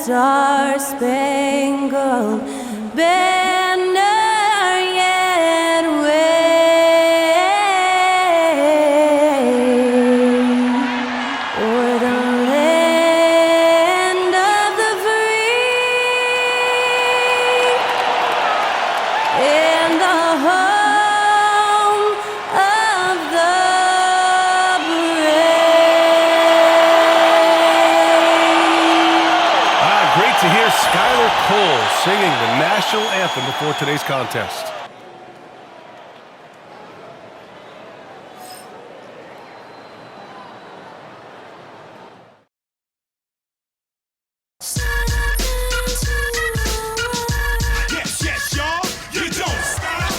star-spangled banner yet wave o'er the land of the free and the home of the brave. Great to hear Skylar Cole singing the national anthem before today's contest. Yes, yes, y'all. You don't stop.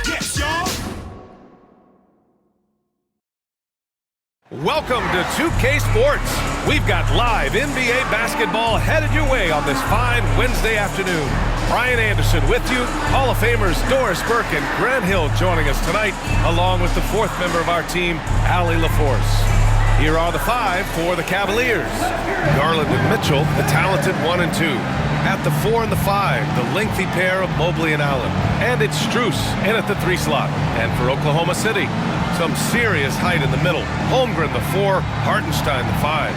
Yes, y'all. Welcome to 2K Sports. We've got live NBA basketball headed your way on this fine Wednesday afternoon. Brian Anderson with you, Hall of Famers Doris Burke and Grant Hill joining us tonight, along with the fourth member of our team, Allie LaForce. Here are the five for the Cavaliers. Garland and Mitchell, the talented 1 and 2. At the 4 and the 5, the lengthy pair of Mobley and Allen. And it's Strus in at the 3 slot. And for Oklahoma City, some serious height in the middle. Holmgren the 4, Hartenstein the 5.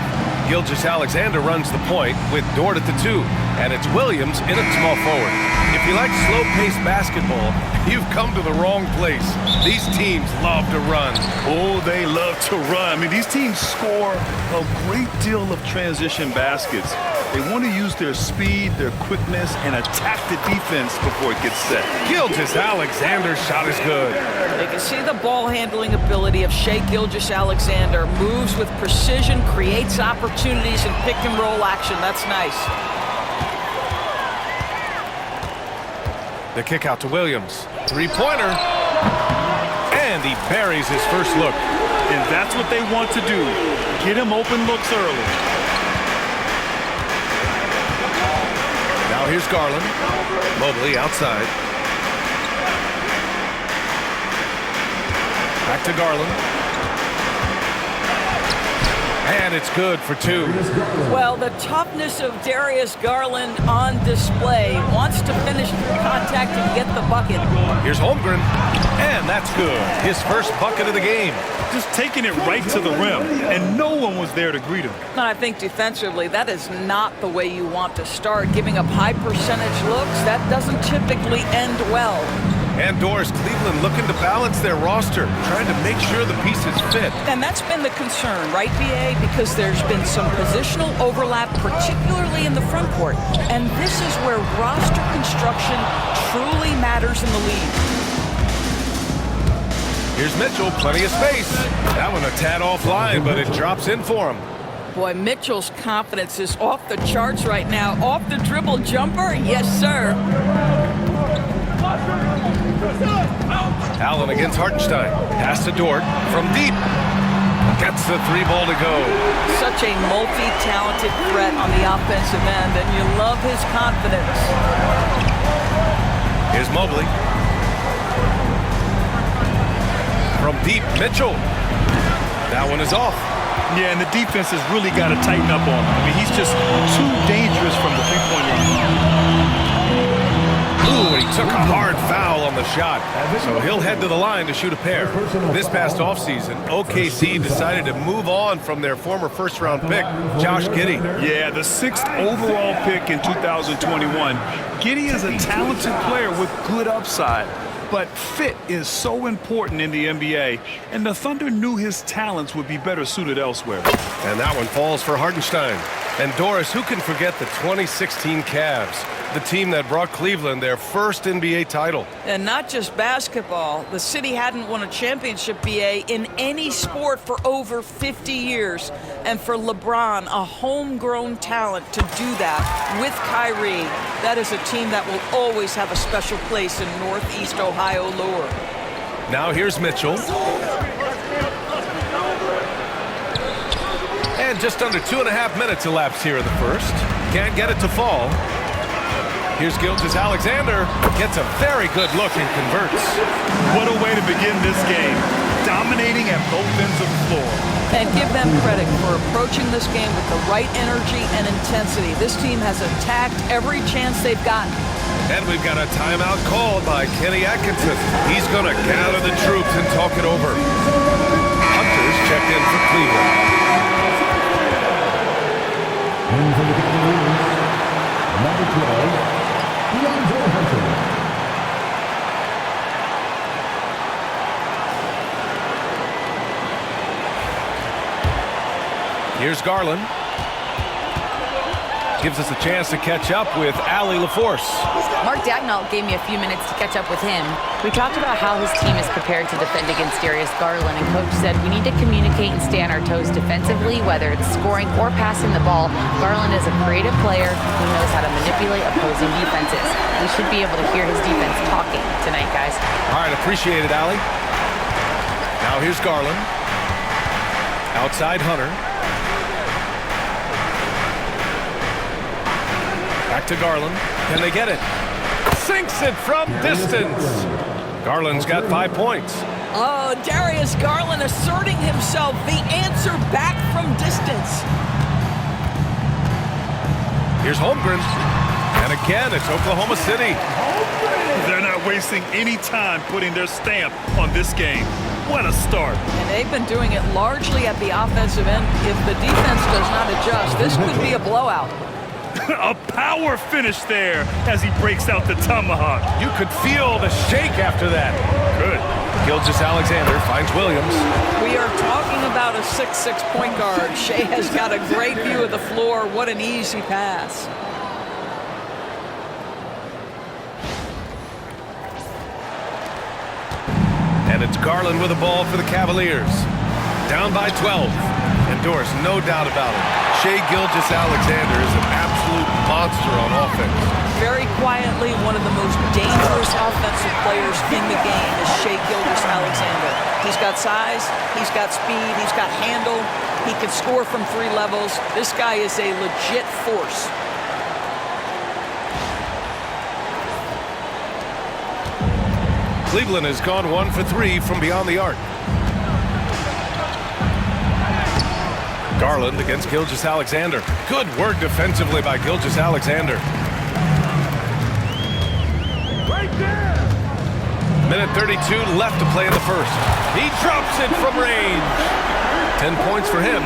Gilgeous-Alexander runs the point with Dort at the 2. And it's Williams in at small forward. If you like slow-paced basketball, you've come to the wrong place. These teams love to run. Oh, they love to run. I mean, these teams score a great deal of transition baskets. They want to use their speed, their quickness, and attack the defense before it gets set. Gilgeous-Alexander's shot is good. You can see the ball handling ability of Shai Gilgeous-Alexander. Moves with precision, creates opportunities in pick and roll action. That's nice. The kick out to Williams. Three-pointer. And he buries his first look. And that's what they want to do. Get him open looks early. Now here's Garland. Mobley outside. Back to Garland. And it's good for 2. Well, the toughness of Darius Garland on display. Wants to finish contact and get the bucket. Here's Holmgren. And that's good. His first bucket of the game. Just taking it right to the rim, and no one was there to greet him. And I think defensively, that is not the way you want to start. Giving up high percentage looks, that doesn't typically end well. And Doris, Cleveland looking to balance their roster, trying to make sure the pieces fit. And that's been the concern, right, BA? Because there's been some positional overlap, particularly in the front court. And this is where roster construction truly matters in the league. Here's Mitchell, plenty of space. That one a tad offline, but it drops in for him. Boy, Mitchell's confidence is off the charts right now. Off the dribble jumper, yes, sir. Allen against Hartenstein. Pass to Dort from deep. Gets the 3 ball to go. Such a multi-talented threat on the offensive end, and you love his confidence. Here's Mobley. From deep, Mitchell. That one is off. Yeah, and the defense has really got to tighten up on him. I mean, he's just too dangerous from the three-point line. Ooh, and he took a hard foul on the shot. So he'll head to the line to shoot a pair. This past offseason, OKC decided to move on from their former first-round pick, Josh Giddey. Yeah, the 6th overall pick in 2021. Giddey is a talented player with good upside. But fit is so important in the NBA, and the Thunder knew his talents would be better suited elsewhere. And that one falls for Hartenstein. And Doris, who can forget the 2016 Cavs, the team that brought Cleveland their first NBA title? And not just basketball. The city hadn't won a championship, BA, in any sport for over 50 years. And for LeBron, a homegrown talent, to do that with Kyrie, that is a team that will always have a special place in Northeast Ohio lore. Now here's Mitchell. And just under 2.5 minutes elapsed here in the first. Can't get it to fall. Here's Gilgeous-Alexander. Gets a very good look and converts. What a way to begin this game. Dominating at both ends of the floor. And give them credit for approaching this game with the right energy and intensity. This team has attacked every chance they've gotten. And we've got a timeout called by Kenny Atkinson. He's going to gather the troops and talk it over. Hunter's checked in for Cleveland. And from the Cavaliers, number 12, DeAndre Hunter. Here's Garland. Gives us a chance to catch up with Allie LaForce. Mark Dagnall gave me a few minutes to catch up with him. We talked about how his team is prepared to defend against Darius Garland, and Coach said we need to communicate and stay on our toes defensively, whether it's scoring or passing the ball. Garland is a creative player who knows how to manipulate opposing defenses. We should be able to hear his defense talking tonight, guys. All right, appreciate it, Allie. Now here's Garland. Outside Hunter. Back to Garland. Can they get it? Sinks it from distance. Garland's got 5 points. Oh, Darius Garland asserting himself. The answer back from distance. Here's Holmgren. And again, it's Oklahoma City. They're not wasting any time putting their stamp on this game. What a start. And they've been doing it largely at the offensive end. If the defense does not adjust, this could be a blowout. A power finish there as he breaks out the tomahawk. You could feel the shake after that. Good. Gilgeous-Alexander finds Williams. We are talking about a 6'6" point guard. Shea has got a great view of the floor. What an easy pass. And it's Garland with the ball for the Cavaliers. Down by 12. And Doris, no doubt about it, Shea Gilgeous-Alexander is an absolute monster on offense. Very quietly, one of the most dangerous offensive players in the game is Shea Gilgeous-Alexander. He's got size, he's got speed, he's got handle, he can score from 3 levels. This guy is a legit force. Cleveland has gone 1 for 3 from beyond the arc. Garland against Gilgeous-Alexander. Good work defensively by Gilgeous-Alexander. Right there. Minute 32 left to play in the first. He drops it from range. 10 points for him.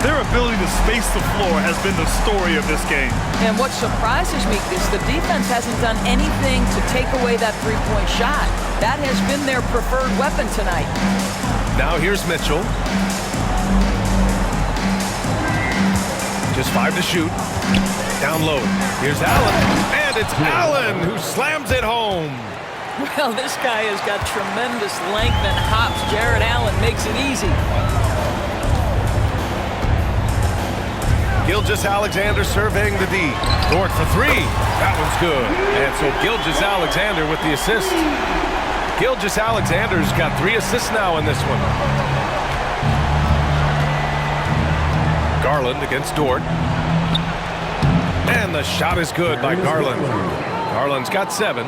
Their ability to space the floor has been the story of this game. And what surprises me is the defense hasn't done anything to take away that three-point shot. That has been their preferred weapon tonight. Now here's Mitchell. Just 5 to shoot. Down low. Here's Allen. And it's Allen who slams it home. Well, this guy has got tremendous length and hops. Jared Allen makes it easy. Gilgeous-Alexander surveying the D. Dort for 3. That one's good. And so Gilgeous-Alexander with the assist. Gilgeous-Alexander's got 3 assists now in this one. Garland against Dort. And the shot is good by Garland. Garland's got 7.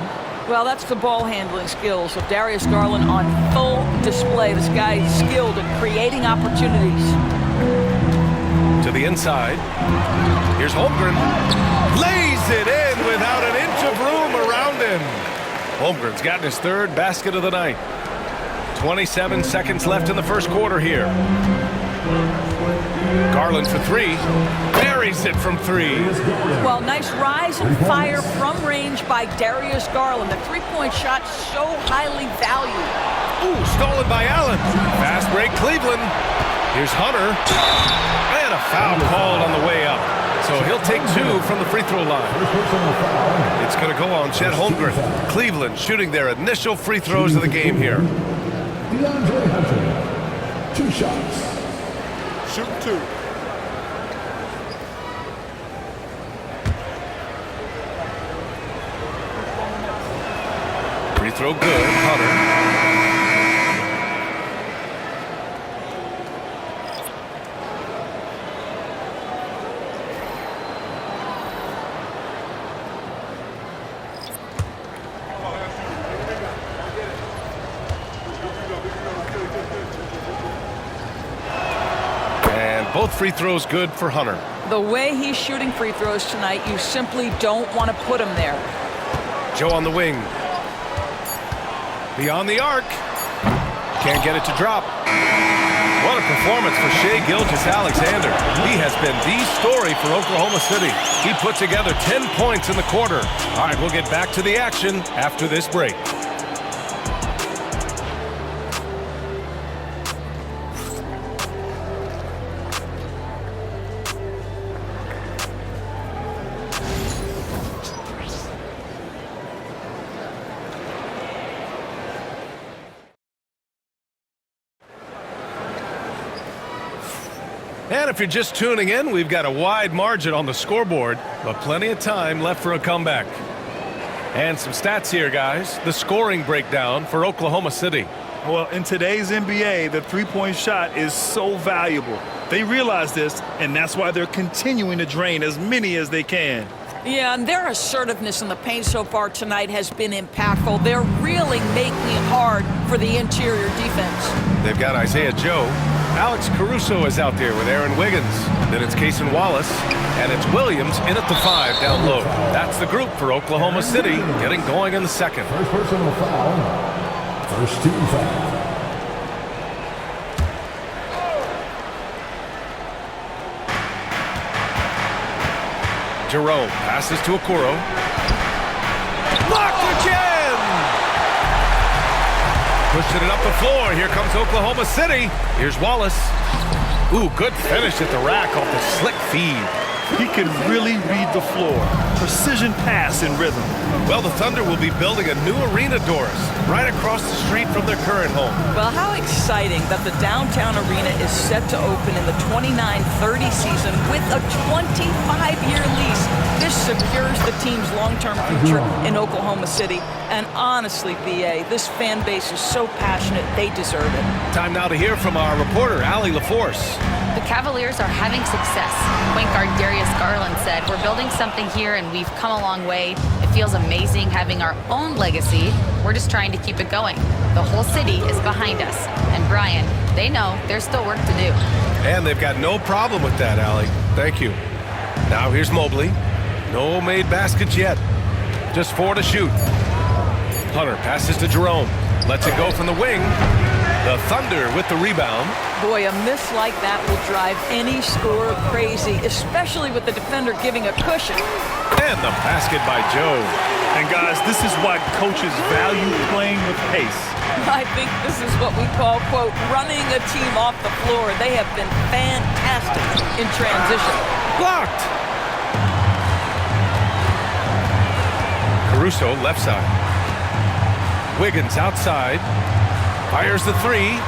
Well, that's the ball handling skills of Darius Garland on full display. This guy is skilled at creating opportunities. To the inside. Here's Holmgren. Lays it in without an inch of room around him. Holmgren's gotten his 3rd basket of the night. 27 seconds left in the first quarter here. Garland for 3. Buries it from 3. Well, nice rise and fire from range by Darius Garland. The three-point shot so highly valued. Ooh, stolen by Allen. Fast break Cleveland. Here's Hunter. And a foul called on the way up. so he'll take 2 from the free throw line. First personal foul. It's going to go on Chet Holmgren. Cleveland shooting their initial free throws of the game here. DeAndre Hunter. 2 shots. Shoot 2. Free throw good, Hunter. And both free throws good for Hunter. The way he's shooting free throws tonight, you simply don't want to put him there. Joe on the wing. Beyond the arc. Can't get it to drop. What a performance for Shai Gilgeous-Alexander. He has been the story for Oklahoma City. He put together 10 points in the quarter. All right, we'll get back to the action after this break. And if you're just tuning in, we've got a wide margin on the scoreboard, but plenty of time left for a comeback. And some stats here, guys. The scoring breakdown for Oklahoma City. Well, in today's NBA, the three-point shot is so valuable. They realize this, and that's why they're continuing to drain as many as they can. Yeah, and their assertiveness in the paint so far tonight has been impactful. They're really making it hard for the interior defense. They've got Isaiah Joe. Alex Caruso is out there with Aaron Wiggins. Then it's Cason Wallace. And it's Williams in at the 5 down low. That's the group for Oklahoma City getting going in the second. First personal foul. First team foul. Jerome passes to Okoro. Blocked again! Pushing it up the floor. Here comes Oklahoma City. Here's Wallace. Ooh, good finish at the rack off the slick feed. He can really read the floor. Precision pass in rhythm. Well, the Thunder will be building a new arena, Doris, right across the street from their current home. Well, how exciting that the downtown arena is set to open in the 29-30 season with a 25-year lease. This secures the team's long-term future in Oklahoma City. And honestly, B.A., this fan base is so passionate, they deserve it. Time now to hear from our reporter, Allie LaForce. The Cavaliers are having success. Point guard Darius Garland said, "We're building something here and we've come a long way. It feels amazing having our own legacy. We're just trying to keep it going. The whole city is behind us." And Brian, they know there's still work to do. And they've got no problem with that, Allie. Thank you. Now here's Mobley. No made baskets yet. Just 4 to shoot. Hunter passes to Jerome. Lets it go from the wing. The Thunder with the rebound. Boy, a miss like that will drive any scorer crazy, especially with the defender giving a cushion. And the basket by Joe. And guys, this is why coaches value playing with pace. I think this is what we call, quote, running a team off the floor. They have been fantastic in transition. Blocked. Caruso left side. Wiggins outside. Fires the 3.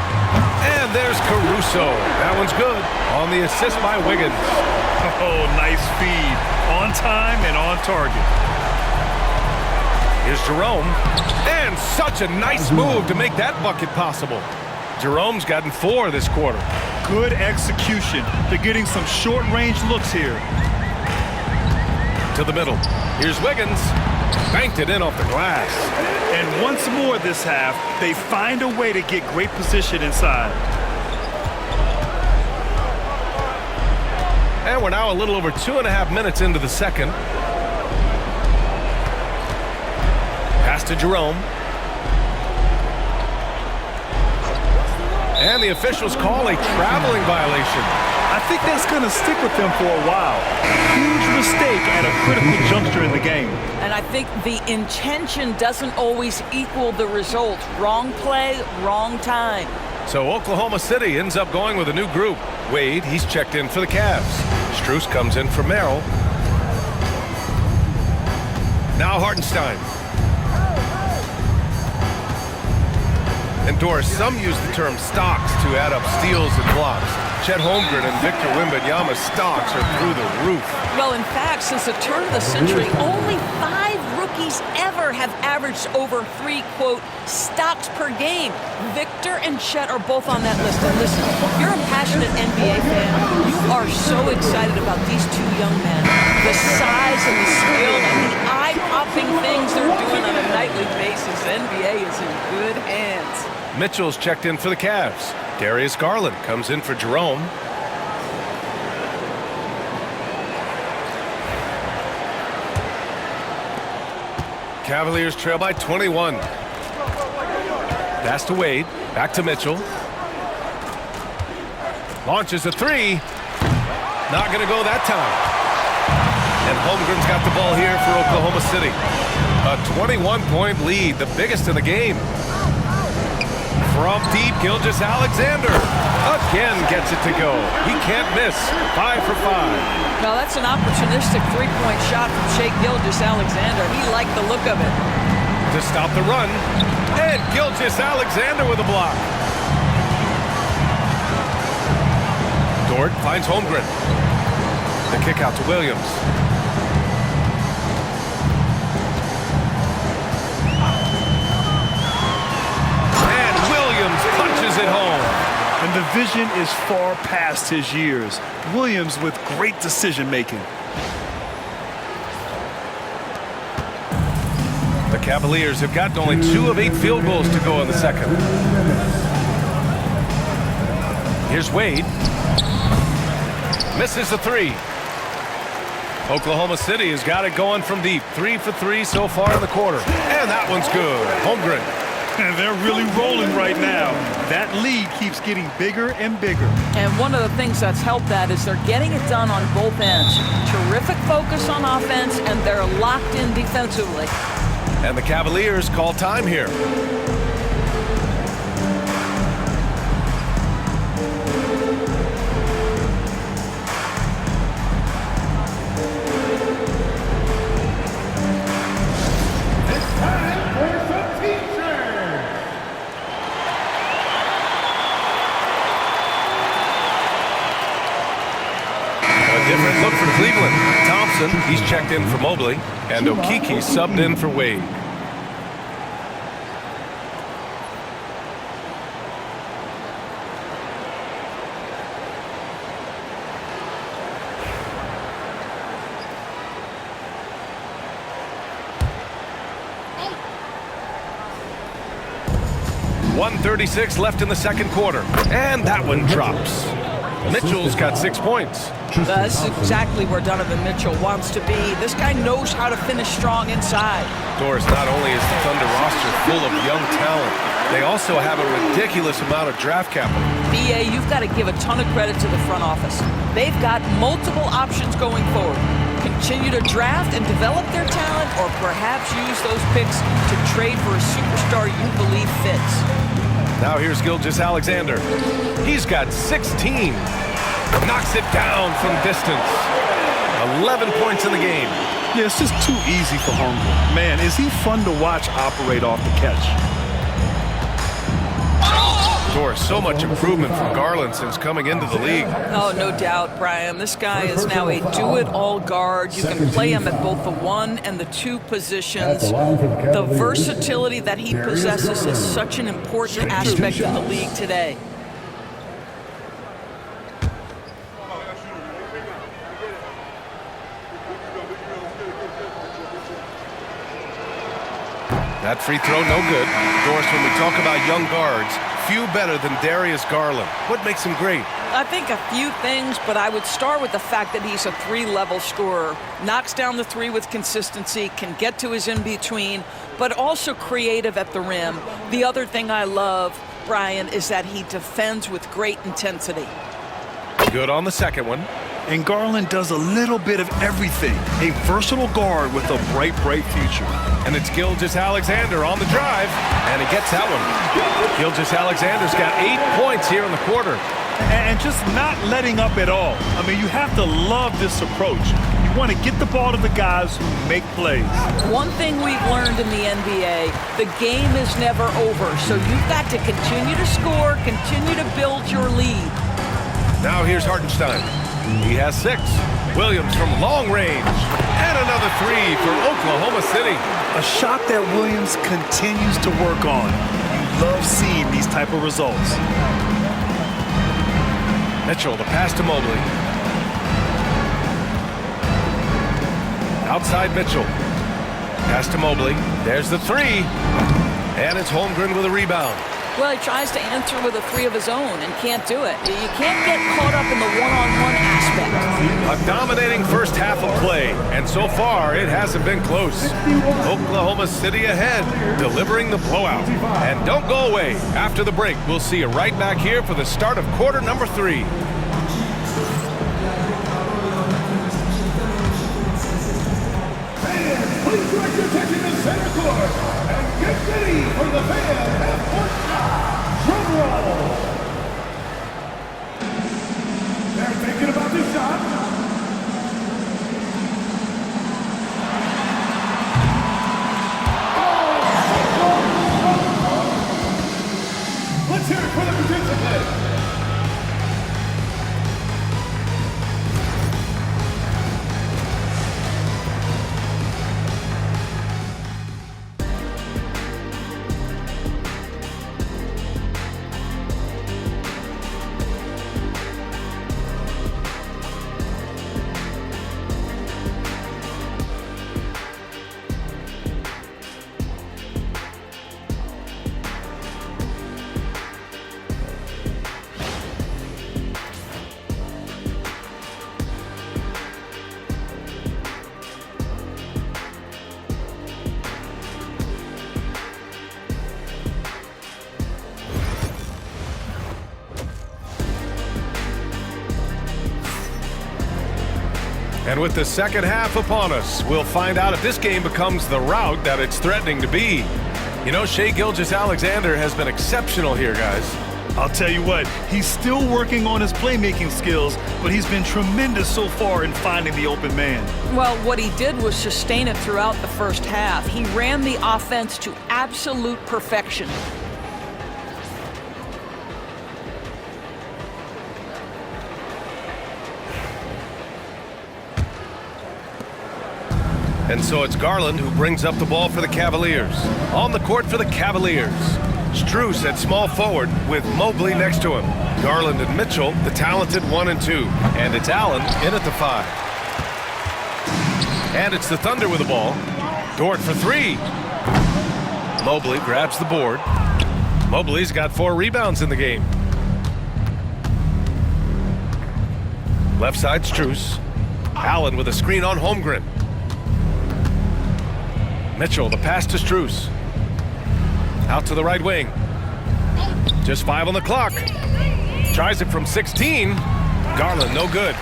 And there's Caruso. That one's good. On the assist by Wiggins. Oh, nice feed. On time and on target. Here's Jerome. And such a nice move to make that bucket possible. Jerome's gotten 4 this quarter. Good execution. They're getting some short-range looks here. To the middle. Here's Wiggins. Banked it in off the glass. And once more this half, they find a way to get great position inside. And we're now a little over 2.5 minutes into the second. Pass to Jerome. And the officials call a traveling violation. I think that's going to stick with them for a while. Huge mistake at a critical juncture in the game. And I think the intention doesn't always equal the result. Wrong play, wrong time. So Oklahoma City ends up going with a new group. Wade, he's checked in for the Cavs. Strus comes in for Merrill. Now Hartenstein. And Doris, some use the term stocks to add up steals and blocks. Chet Holmgren and Victor Wembanyama's stocks are through the roof. Well, in fact, since the turn of the century, only 5 rookies ever have averaged over 3, quote, stocks per game. Victor and Chet are both on that list. And listen, you're a passionate NBA fan. You are so excited about these two young men. The size and the skill and the eye-popping things they're doing on a nightly basis. The NBA is in good hands. Mitchell's checked in for the Cavs. Darius Garland comes in for Jerome. Cavaliers trail by 21. Pass to Wade. Back to Mitchell. Launches a 3. Not going to go that time. And Holmgren's got the ball here for Oklahoma City. A 21-point lead, the biggest in the game. From deep, Gilgeous-Alexander again gets it to go. He can't miss. 5 for 5. Well, that's an opportunistic three-point shot from Shai Gilgeous-Alexander. He liked the look of it. To stop the run. And Gilgeous-Alexander with a block. Dort finds Holmgren. The kick out to Williams. Punches it home. And the vision is far past his years. Williams with great decision making. The Cavaliers have gotten only 2 of 8 field goals to go in the second. Here's Wade. Misses the 3. Oklahoma City has got it going from deep. 3 for 3 so far in the quarter. And that one's good. Holmgren. And they're really rolling right now. That lead keeps getting bigger and bigger. And one of the things that's helped that is they're getting it done on both ends. Terrific focus on offense, and they're locked in defensively. And the Cavaliers call time here. Different look for Cleveland. Thompson, he's checked in for Mobley, and Okeke subbed in for Wade. .136 left in the second quarter, and that one drops. Mitchell's got 6 points. That's exactly where Donovan Mitchell wants to be. This guy knows how to finish strong inside. Doris, not only is the Thunder roster full of young talent, they also have a ridiculous amount of draft capital. BA, you've got to give a ton of credit to the front office. They've got multiple options going forward. Continue to draft and develop their talent, or perhaps use those picks to trade for a superstar you believe fits. Now here's Gilgeous-Alexander. He's got 16. Knocks it down from distance. 11 points in the game. Yeah, it's just too easy for Holmgren. Man, is he fun to watch operate off the catch. Doris, so much improvement from Garland since coming into the league. Oh, no doubt, Brian. This guy is now a do-it-all guard. You can play him at both the 1 and the 2 positions. The versatility that he possesses is such an important aspect of the league today. That free throw, no good. Doris, when we talk about young guards, few better than Darius Garland. What makes him great? I think a few things, but I would start with the fact that he's a 3-level scorer. Knocks down the 3 with consistency, can get to his in-between, but also creative at the rim. The other thing I love, Brian, is that he defends with great intensity. Good on the second one. And Garland does a little bit of everything. A versatile guard with a bright, bright future. And it's Gilgeous-Alexander on the drive, and he gets that one. Gilgeous-Alexander's got 8 points here in the quarter. and just not letting up at all. I mean, you have to love this approach. You want to get the ball to the guys who make plays. One thing we've learned in the NBA, the game is never over. So you've got to continue to score, continue to build your lead. Now here's Hartenstein. He has 6. Williams from long range. And another 3 for Oklahoma City. A shot that Williams continues to work on. You love seeing these type of results. Mitchell, the pass to Mobley. Outside Mitchell. Pass to Mobley. There's the 3. And it's Holmgren with a rebound. Well, he tries to answer with a 3 of his own and can't do it. You can't get caught up in the one-on-one aspect. A dominating first half of play, and so far it hasn't been close. Oklahoma City ahead, delivering the blowout. And don't go away. After the break, we'll see you right back here for the start of quarter number 3. Please direct your attention to center court and get ready for the fan half-court shot. Drum roll. They're thinking about the shot. Let's hear it for the participant. And with the second half upon us, we'll find out if this game becomes the rout that it's threatening to be. You know, Shai Gilgeous-Alexander has been exceptional here, guys. I'll tell you what, he's still working on his playmaking skills, but he's been tremendous so far in finding the open man. Well, what he did was sustain it throughout the first half. He ran the offense to absolute perfection. And so it's Garland who brings up the ball for the Cavaliers. On the court for the Cavaliers. Strus at small forward with Mobley next to him. Garland and Mitchell, the talented 1 and 2. And it's Allen in at the 5. And it's the Thunder with the ball. Dort for 3. Mobley grabs the board. Mobley's got 4 rebounds in the game. Left side Strus. Allen with a screen on Holmgren. Mitchell, the pass to Strus. Out to the right wing. Just 5 on the clock. Tries it from 16. Garland, no good.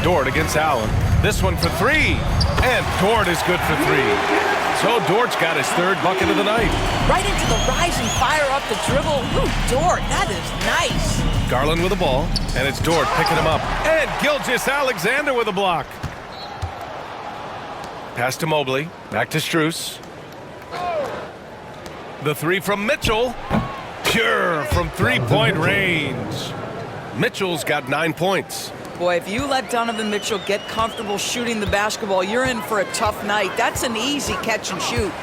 Dort against Allen. This one for 3. And Dort is good for 3. So Dort's got his 3rd bucket of the night. Right into the rising fire up the dribble. Ooh, Dort, that is nice. Garland with the ball. And it's Dort picking him up. And Gilgeous-Alexander with a block. Pass to Mobley. Back to Strus. The 3 from Mitchell. Pure from 3-point range. Mitchell's got 9 points. Boy, if you let Donovan Mitchell get comfortable shooting the basketball, you're in for a tough night. That's an easy catch and shoot.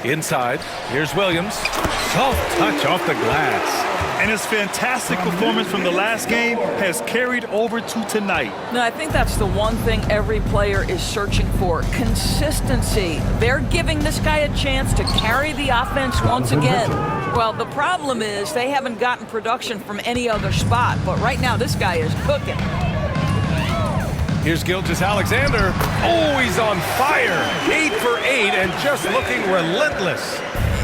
Inside, here's Williams. Soft touch off the glass. And his fantastic performance from the last game has carried over to tonight. No, I think that's the one thing every player is searching for. Consistency. They're giving this guy a chance to carry the offense once again. Well, the problem is they haven't gotten production from any other spot, but right now this guy is cooking. Here's Gilgeous-Alexander. Oh, he's on fire. 8 for 8 and just looking relentless.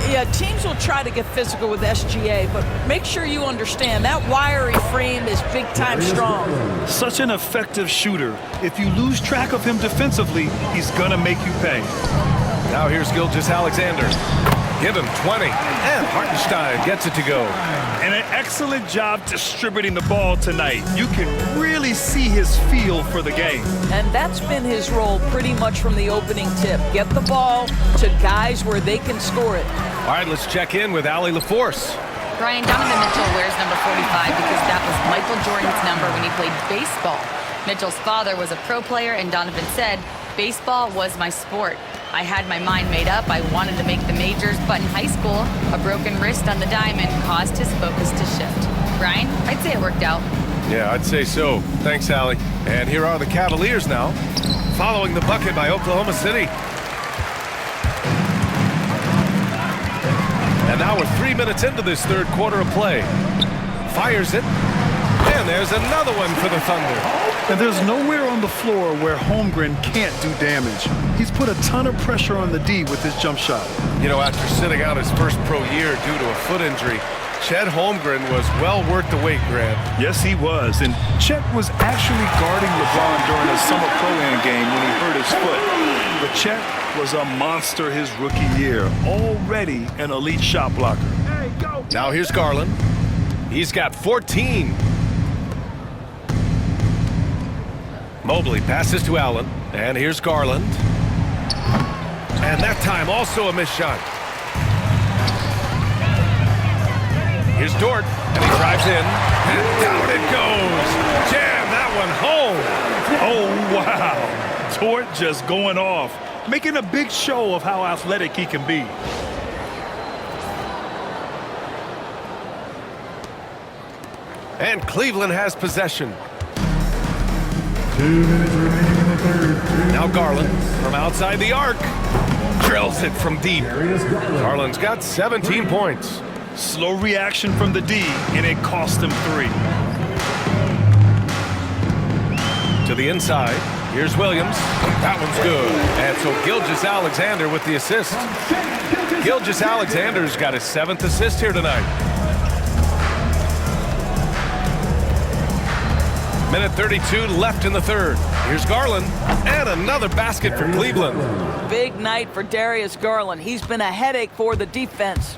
Yeah, teams will try to get physical with SGA, but make sure you understand that wiry frame is big-time strong. Such an effective shooter. If you lose track of him defensively, he's going to make you pay. Now here's Gilgeous-Alexander. Give him 20. And Hartenstein gets it to go. And an excellent job distributing the ball tonight. You can really see his feel for the game. And that's been his role pretty much from the opening tip. Get the ball to guys where they can score it. All right, let's check in with Allie LaForce. Brian, Donovan Mitchell wears number 45 because that was Michael Jordan's number when he played baseball. Mitchell's father was a pro player, and Donovan said, "Baseball was my sport. I had my mind made up. I wanted to make the majors, but in high school, a broken wrist on the diamond caused his focus to shift." Brian, I'd say it worked out. Yeah, I'd say so. Thanks, Allie. And here are the Cavaliers now, following the bucket by Oklahoma City. And now we're 3 minutes into this third quarter of play. Fires it. And there's another one for the Thunder. And there's nowhere on the floor where Holmgren can't do damage. He's put a ton of pressure on the D with his jump shot. You know, after sitting out his first pro year due to a foot injury, Chet Holmgren was well worth the wait, Grant. Yes, he was. And Chet was actually guarding LeBron during a summer pro-am game when he hurt his foot. But Chet was a monster his rookie year, already an elite shot blocker. Hey, go! Now here's Garland. He's got 14. Mobley passes to Allen, and here's Garland. And that time also a missed shot. Here's Dort, and he drives in, and down it goes. Jam that one home. Oh, wow. Dort just going off, making a big show of how athletic he can be. And Cleveland has possession. 2 minutes remaining in the third. Now Garland from outside the arc. Drills it from deep. Darius Garland. Garland's got 17 points. Slow reaction from the D, and it cost him 3. To the inside. Here's Williams. That one's good. And so Gilgeous-Alexander with the assist. Gilgeous-Alexander's got his 7th assist here tonight. Minute 32 left in the third. Here's Garland. And another basket for Cleveland. Big night for Darius Garland. He's been a headache for the defense.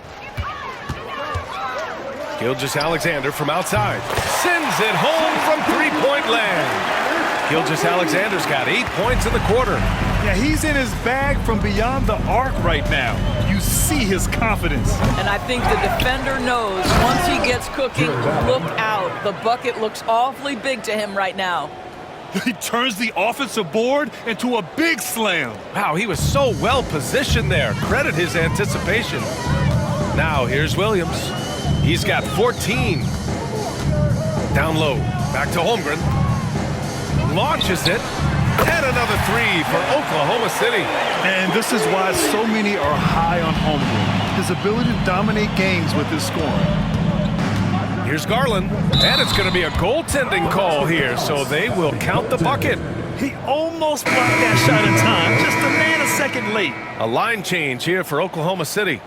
Gilgeous-Alexander from outside. Sends it home from three-point land. Gilgeous-Alexander's got 8 points in the quarter. Yeah, he's in his bag from beyond the arc right now. You see his confidence. And I think the defender knows once he gets cooking, look out. The bucket looks awfully big to him right now. He turns the offensive board into a big slam. Wow, he was so well positioned there. Credit his anticipation. Now here's Williams. He's got 14. Down low. Back to Holmgren. Launches it. And another 3 for Oklahoma City. And this is why so many are high on Holmgren. His ability to dominate games with his scoring. Here's Garland. And it's going to be a goaltending call here, so they will count the bucket. He almost blocked that shot in time. Just a man a second late. A line change here for Oklahoma City.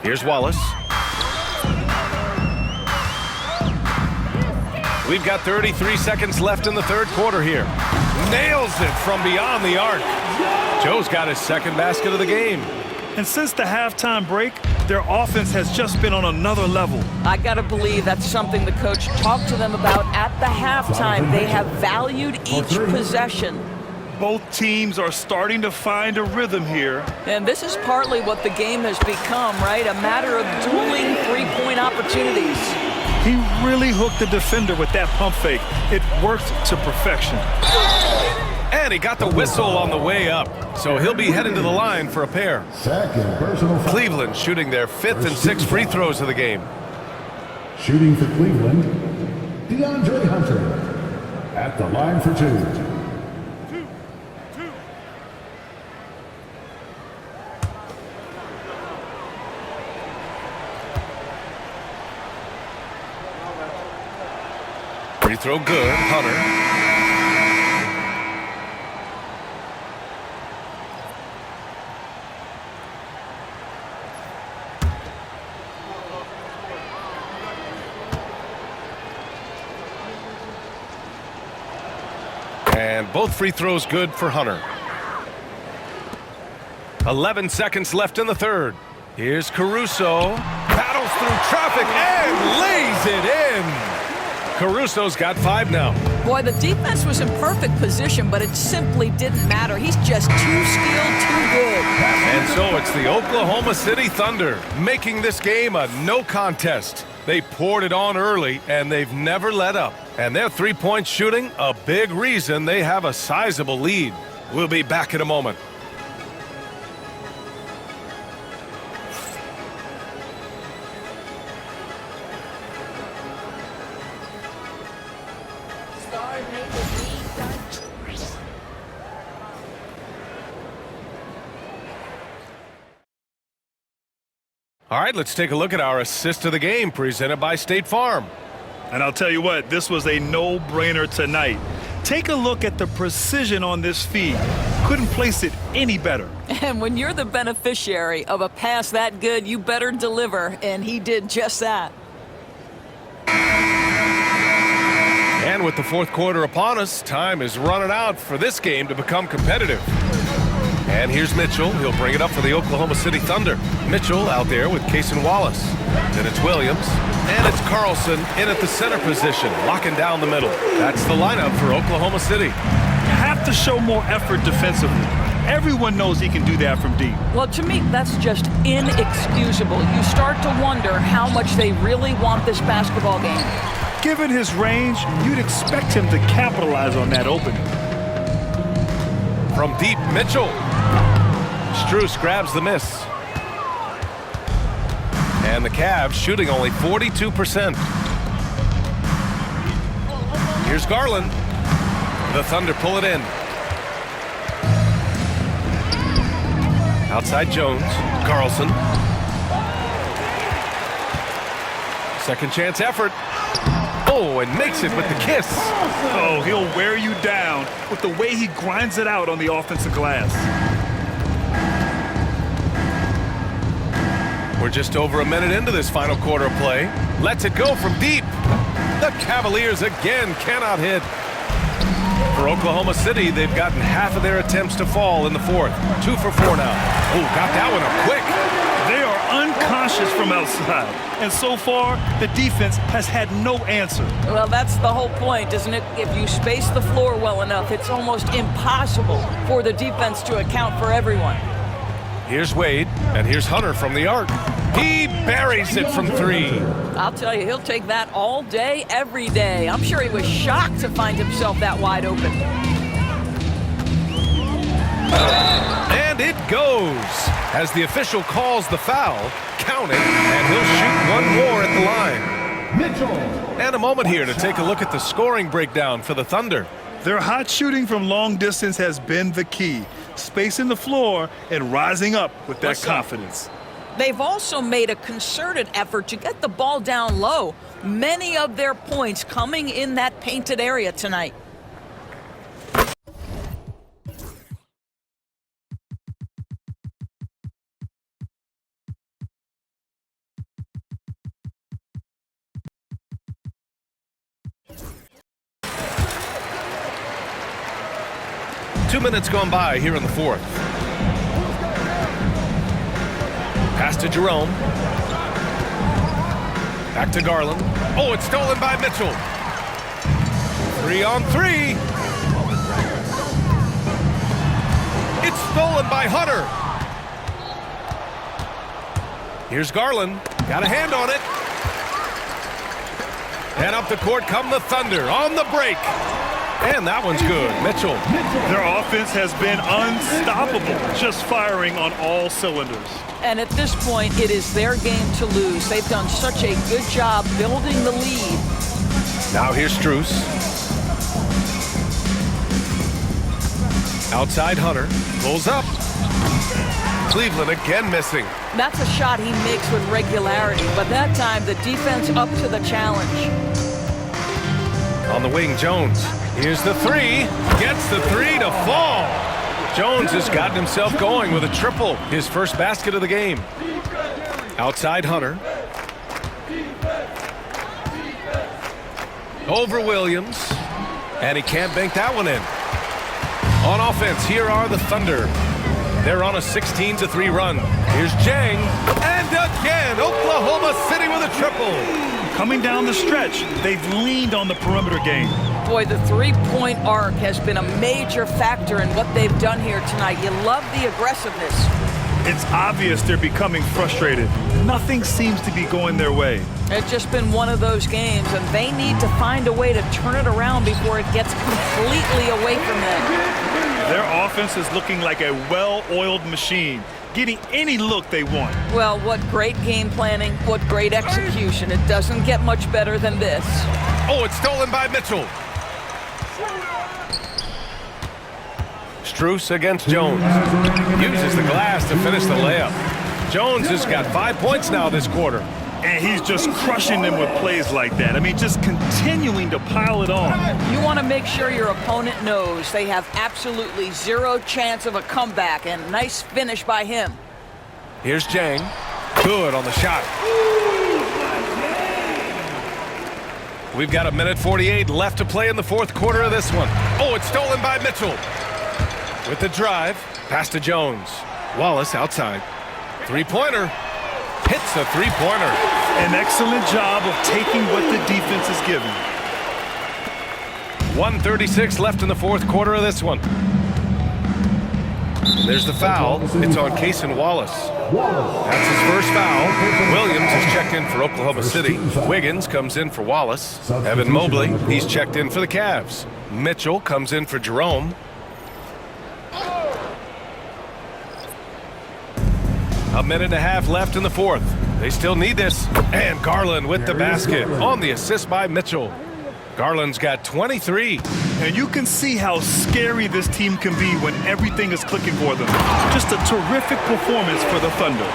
Here's Wallace. We've got 33 seconds left in the third quarter here. Nails it from beyond the arc. Joe's got his second basket of the game. And since the halftime break, their offense has just been on another level. I got to believe that's something the coach talked to them about at the halftime. They have valued each possession. Both teams are starting to find a rhythm here. And this is partly what the game has become, right? A matter of dueling three-point opportunities. He really hooked the defender with that pump fake. It worked to perfection. And he got the whistle on the way up. So he'll be heading to the line for a pair. Second personal foul. Cleveland shooting their 5th and 6th free throws of the game. Shooting for Cleveland, DeAndre Hunter. At the line for 2. Free throw good. Hunter. And And both free throws good for Hunter. 11 seconds left in the third. Here's Caruso. Paddles through traffic and lays it in. Caruso's got 5 now. Boy, the defense was in perfect position, but it simply didn't matter. He's just too skilled, too good. And so it's the Oklahoma City Thunder making this game a no contest. They poured it on early, and they've never let up. And their three-point shooting, a big reason they have a sizable lead. We'll be back in a moment. All right, let's take a look at our assist of the game presented by State Farm. And I'll tell you what, this was a no-brainer tonight. Take a look at the precision on this feed. Couldn't place it any better. And when you're the beneficiary of a pass that good, you better deliver, and he did just that. And with the fourth quarter upon us, time is running out for this game to become competitive. And here's Mitchell. He'll bring it up for the Oklahoma City Thunder. Mitchell out there with Cason Wallace. Then it's Williams. And it's Carlson in at the center position, locking down the middle. That's the lineup for Oklahoma City. You have to show more effort defensively. Everyone knows he can do that from deep. Well, to me, that's just inexcusable. You start to wonder how much they really want this basketball game. Given his range, you'd expect him to capitalize on that opening. From deep, Mitchell. Strus grabs the miss. And the Cavs shooting only 42%. Here's Garland. The Thunder pull it in. Outside Jones. Carlson. Second chance effort. Oh, and makes it with the kiss. Oh, he'll wear you down with the way he grinds it out on the offensive glass. We're just over a minute into this final quarter of play. Lets it go from deep. The Cavaliers again cannot hit. For Oklahoma City, they've gotten half of their attempts to fall in the fourth. 2 for 4 now. Oh, got that one up quick. They are unconscious from outside. And so far, the defense has had no answer. Well, that's the whole point, isn't it? If you space the floor well enough, it's almost impossible for the defense to account for everyone. Here's Wade, and here's Hunter from the arc. He buries it from 3. I'll tell you, he'll take that all day, every day. I'm sure he was shocked to find himself that wide open. And it goes. As the official calls the foul, count it, and he'll shoot one more at the line. Mitchell. And a moment here to take a look at the scoring breakdown for the Thunder. Their hot shooting from long distance has been the key. Spacing the floor and rising up with that confidence. They've also made a concerted effort to get the ball down low. Many of their points coming in that painted area tonight. Two minutes gone by here in the fourth. Pass to Jerome. Back to Garland. Oh, it's stolen by Mitchell. 3 on 3. It's stolen by Hunter. Here's Garland. Got a hand on it. And up the court come the Thunder on the break. And that one's good. Mitchell. Their offense has been unstoppable, just firing on all cylinders. And at this point, it is their game to lose. They've done such a good job building the lead. Now here's Strus. Outside Hunter. Pulls up. Cleveland again missing. That's a shot he makes with regularity, but that time the defense up to the challenge. On the wing, Jones. Here's the 3. Gets the 3 to fall. Jones has gotten himself going with a triple. His first basket of the game. Outside Hunter. Over Williams. And he can't bank that one in. On offense, here are the Thunder. They're on a 16-3 run. Here's Jang, and again, Oklahoma City with a triple. Coming down the stretch, they've leaned on the perimeter game. Boy, the three-point arc has been a major factor in what they've done here tonight. You love the aggressiveness. It's obvious they're becoming frustrated. Nothing seems to be going their way. It's just been one of those games, and they need to find a way to turn it around before it gets completely away from them. Their offense is looking like a well-oiled machine, getting any look they want. Well, what great game planning, what great execution. It doesn't get much better than this. Oh, it's stolen by Mitchell. Strus against Jones. Uses the glass to finish the layup. Jones has got 5 points now this quarter. And he's just crushing them with plays like that. I mean, just continuing to pile it on. You want to make sure your opponent knows they have absolutely zero chance of a comeback, and nice finish by him. Here's Jang. Good on the shot. We've got 1:48 left to play in the fourth quarter of this one. Oh, it's stolen by Mitchell. With the drive, pass to Jones. Wallace outside. Three-pointer. Hits a three-pointer. An excellent job of taking what the defense is giving. 1:36 left in the fourth quarter of this one. There's the foul. It's on Cason Wallace. That's his first foul. Williams is checked in for Oklahoma City. Wiggins comes in for Wallace. Evan Mobley, he's checked in for the Cavs. Mitchell comes in for Jerome. A minute and a half left in the fourth. They still need this. And Garland with the basket on the assist by Mitchell. Garland's got 23. And you can see how scary this team can be when everything is clicking for them. Just a terrific performance for the Thunder.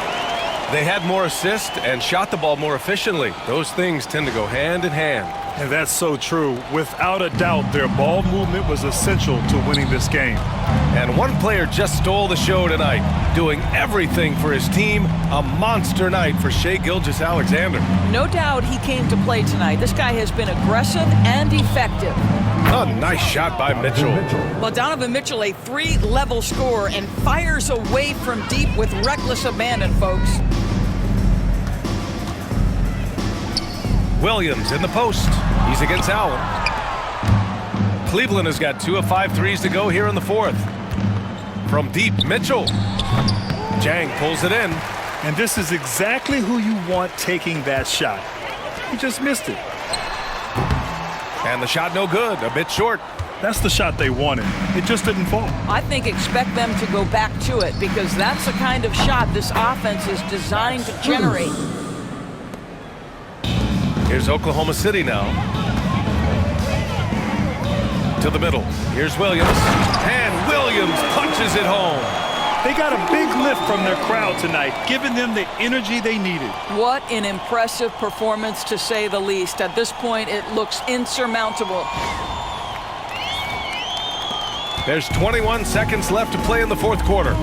They had more assists and shot the ball more efficiently. Those things tend to go hand in hand. And that's so true. Without a doubt, their ball movement was essential to winning this game. And one player just stole the show tonight, doing everything for his team. A monster night for Shai Gilgeous-Alexander. No doubt he came to play tonight. This guy has been aggressive and effective. A nice shot by Mitchell. Well, Donovan Mitchell, a three-level scorer, and fires away from deep with reckless abandon, folks. Williams in the post. He's against Allen. Cleveland has got 2 of 5 threes to go here in the fourth. From deep, Mitchell. Jang pulls it in. And this is exactly who you want taking that shot. He just missed it. And the shot no good, a bit short. That's the shot they wanted. It just didn't fall. I think expect them to go back to it, because that's the kind of shot this offense is designed to generate. Here's Oklahoma City now. To the middle. Here's Williams. And Williams punches it home. They got a big lift from their crowd tonight, giving them the energy they needed. What an impressive performance, to say the least. At this point, it looks insurmountable. There's 21 seconds left to play in the fourth quarter.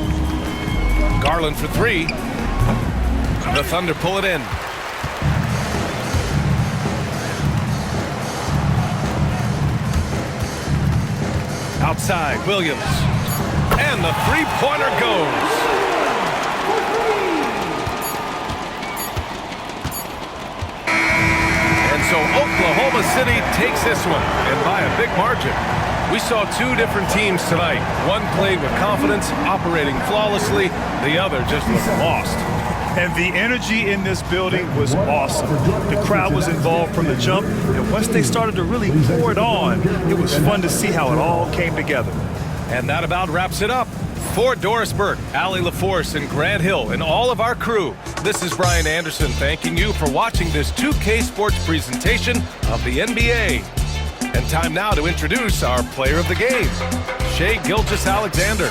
Garland for three. The Thunder pull it in. Outside, Williams. And the three-pointer goes. And so Oklahoma City takes this one, and by a big margin. We saw two different teams tonight. One played with confidence, operating flawlessly. The other just looked lost. And the energy in this building was awesome. The crowd was involved from the jump, and once they started to really pour it on, it was fun to see how it all came together. And that about wraps it up. For Doris Burke, Allie LaForce, and Grant Hill, and all of our crew, this is Brian Anderson thanking you for watching this 2K Sports presentation of the NBA. And time now to introduce our player of the game, Shai Gilgeous-Alexander.